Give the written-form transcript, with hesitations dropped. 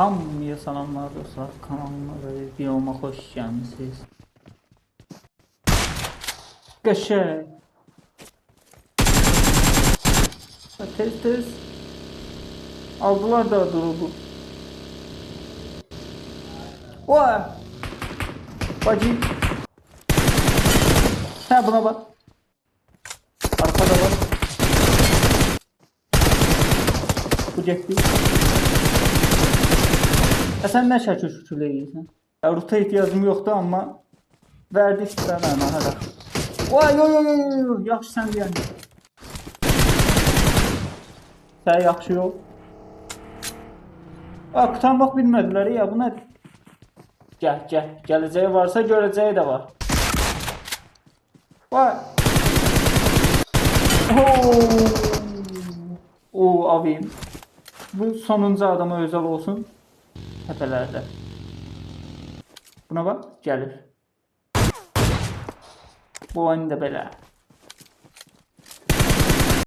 Hamıya salamlar dostlar, kanalıma ve videoma hoş gəlmisiniz. Qəşəng. Tez aldılar da durubu. Oy! Bacı. Ha buna bak. Arkada bak. Bu cepli. Sen ne şəkil edirsən? Ruta ihtiyacım yoxdur amma verdi istəyirəm hara. Oy, yaxşı sən deyəndə. Sən yaxşı yox. Qurtarmaq bilmədilər ya, bu nədir? Gəl. Gələcəyi varsa görəcəyi də var. Vay. Abim. Bu sonuncu adama özel olsun. Tepelerde. Buna bak, gelir. Bu oyun da belə.